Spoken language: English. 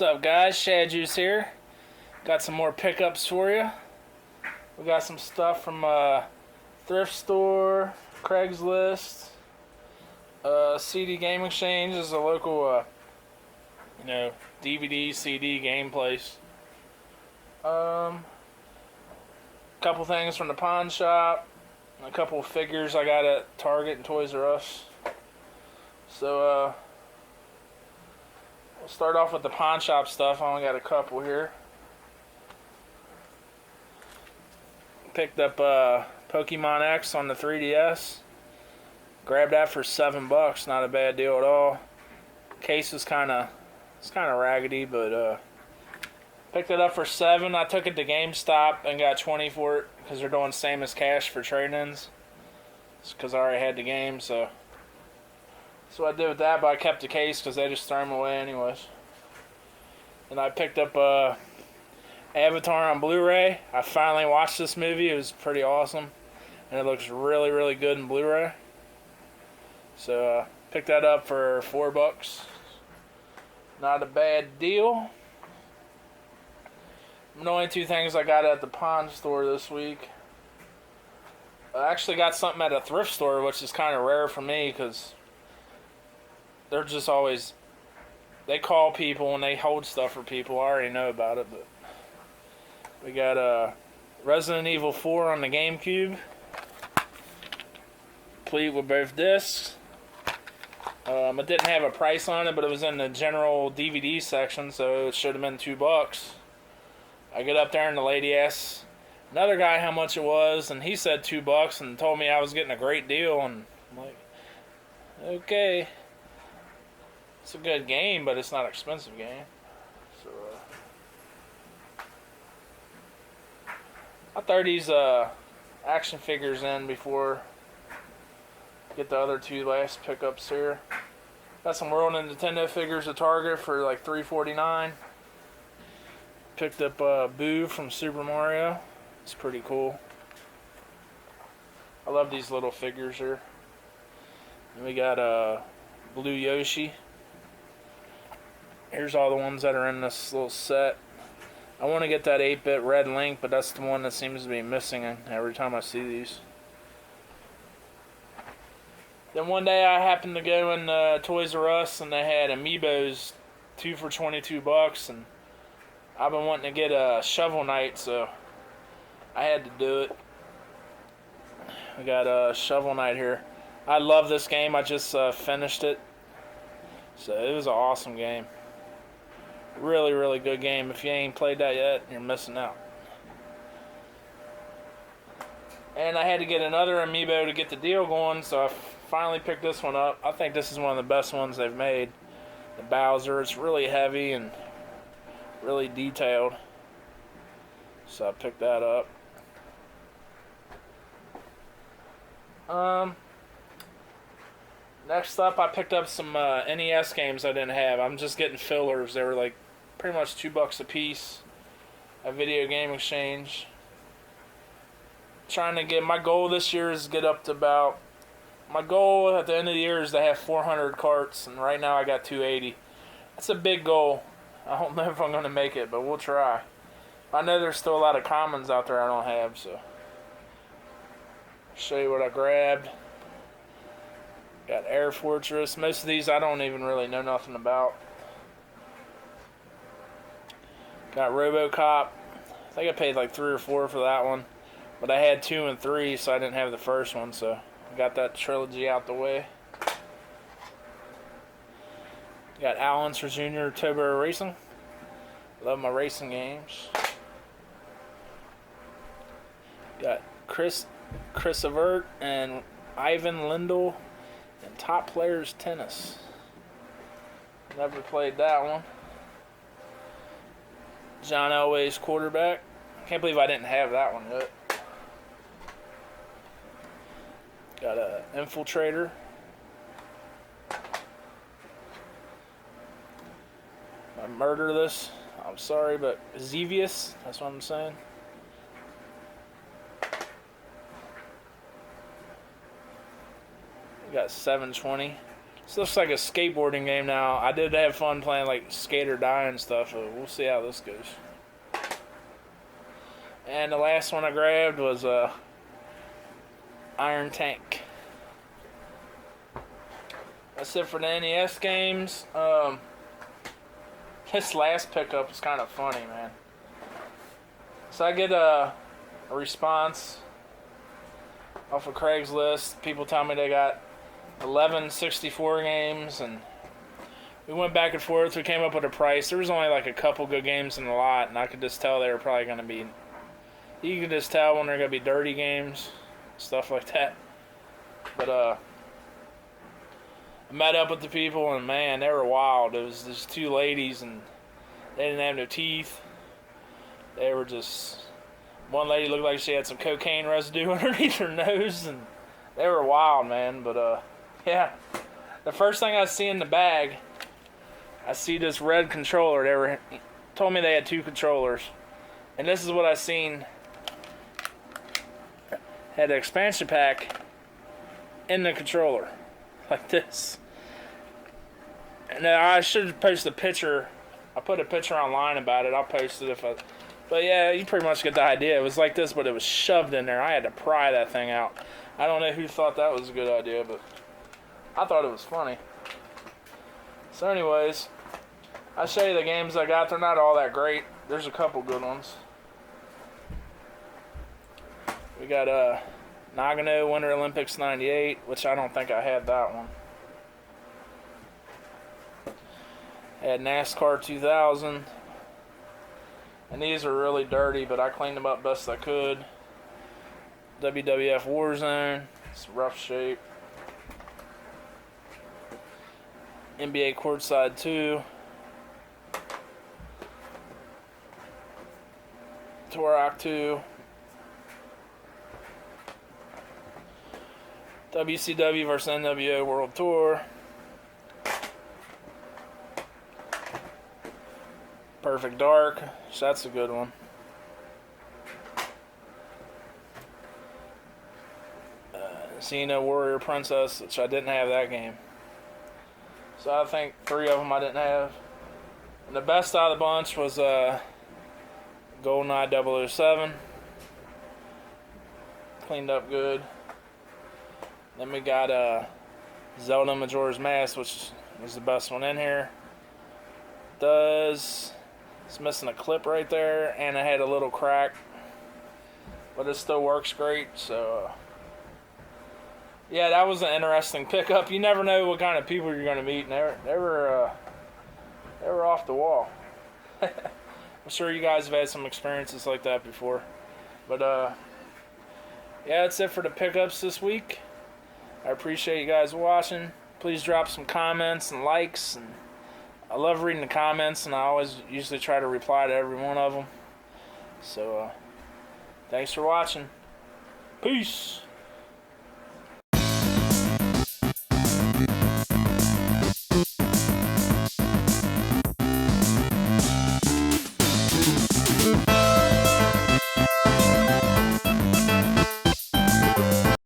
What's up, guys? Shad Juice here. Got some more pickups for you. We got some stuff from thrift store, Craigslist, CD Game Exchange is a local, DVD, CD game place. Couple things from the pawn shop, and a couple of figures I got at Target and Toys R Us. So, we'll start off with the pawn shop stuff. I only got a couple here. Picked up Pokemon X on the 3DS. Grabbed that for $7. Not a bad deal at all. Case is kind of raggedy, but picked it up for $7. I took it to GameStop and got $20 for it because they're doing same as cash for trade-ins. It's because I already had the game, so that's what I did with that. But I kept the case because they just throw them away anyways. And I picked up Avatar on Blu-ray. I finally watched this movie. It was pretty awesome, and it looks really, really good in Blu-ray. So picked that up for $4. Not a bad deal. The only two things I got at the pawn store this week. I actually got something at a thrift store, which is kind of rare for me because they're just always, they call people and they hold stuff for people. I already know about it, but we got Resident Evil 4 on the Gamecube, complete with both discs. It didn't have a price on it, but it was in the general DVD section, so it should have been $2. I get up there and the lady asks another guy how much it was, and he said $2 and told me I was getting a great deal, and I'm like, okay. It's a good game, but it's not an expensive game. So, I throw these action figures in before I get the other two last pickups here. Got some World and Nintendo figures at Target for like $3.49. Picked up Boo from Super Mario. It's pretty cool. I love these little figures here. And we got Blue Yoshi. Here's all the ones that are in this little set. I want to get that 8-bit red Link, but that's the one that seems to be missing every time I see these. Then one day I happened to go in Toys R Us and they had Amiibos 2 for $22, and I've been wanting to get a Shovel Knight, so I had to do it. We got a Shovel Knight here. I love this game. I just finished it, so it was an awesome game. Really, really good game. If you ain't played that yet, you're missing out. And I had to get another Amiibo to get the deal going, so I finally picked this one up. I think this is one of the best ones they've made. The Bowser. It's really heavy and really detailed, so I picked that up. Next up, I picked up some NES games I didn't have. I'm just getting fillers. They were like pretty much $2 a piece at Video Game Exchange. Trying to get, my goal this year is to get up to about, my goal at the end of the year is to have 400 carts, and right now I got 280. That's a big goal. I don't know if I'm going to make it, but we'll try. I know there's still a lot of commons out there I don't have, so I'll show you what I grabbed. Got Air Fortress. Most of these I don't even really know nothing about. Got RoboCop. I think I paid like $3 or $4 for that one, but I had 2 and 3, so I didn't have the first one, so I got that trilogy out the way. Got Alan Jr. Turbo Racing. Love my racing games. Got Chris Evert and Ivan Lendl and Top Players Tennis. Never played that one. John Elway's Quarterback. Can't believe I didn't have that one yet. Got a Infiltrator. I murder this. I'm sorry, but Xevious, that's what I'm saying. We got 720. This looks like a skateboarding game now. I did have fun playing like Skate or Die and stuff, but we'll see how this goes. And the last one I grabbed was Iron Tank. That's it for the NES games. This last pickup is kind of funny, man. So I get a response off of Craigslist. People tell me they got 11 64 games, and we went back and forth. We came up with a price. There was only like a couple good games in the lot, and I could just tell they were probably going to be... You can just tell when they're going to be dirty games, stuff like that. But I met up with the people, and man, they were wild. It was just two ladies, and they didn't have no teeth. They were just... One lady looked like she had some cocaine residue underneath her nose, and they were wild, man. But yeah, the first thing I see in the bag, I see this red controller. They told me they had two controllers, and this is what I seen. Had an expansion pack in the controller, like this. And I should post a picture. I put a picture online about it. I'll post it if I... But yeah, you pretty much get the idea. It was like this, but it was shoved in there. I had to pry that thing out. I don't know who thought that was a good idea, but I thought it was funny. So anyways, I'll show you the games I got. They're not all that great. There's a couple good ones. We got Nagano Winter Olympics 98, which I don't think I had that one. I had NASCAR 2000. And these are really dirty, but I cleaned them up best I could. WWF Warzone. It's rough shape. NBA Courtside 2. Turok 2. WCW vs. NWO World Tour. Perfect Dark, so that's a good one. Xena Warrior Princess, which I didn't have that game. So I think 3 of them I didn't have. And the best out of the bunch was GoldenEye 007. Cleaned up good. Then we got Zelda Majora's Mask, which was the best one in here. It's missing a clip right there, and it had a little crack, but it still works great. So yeah, that was an interesting pickup. You never know what kind of people you're going to meet, and they were off the wall. I'm sure you guys have had some experiences like that before. But yeah, that's it for the pickups this week. I appreciate you guys watching. Please drop some comments and likes, and I love reading the comments, and I always usually try to reply to every one of them. So, thanks for watching. Peace.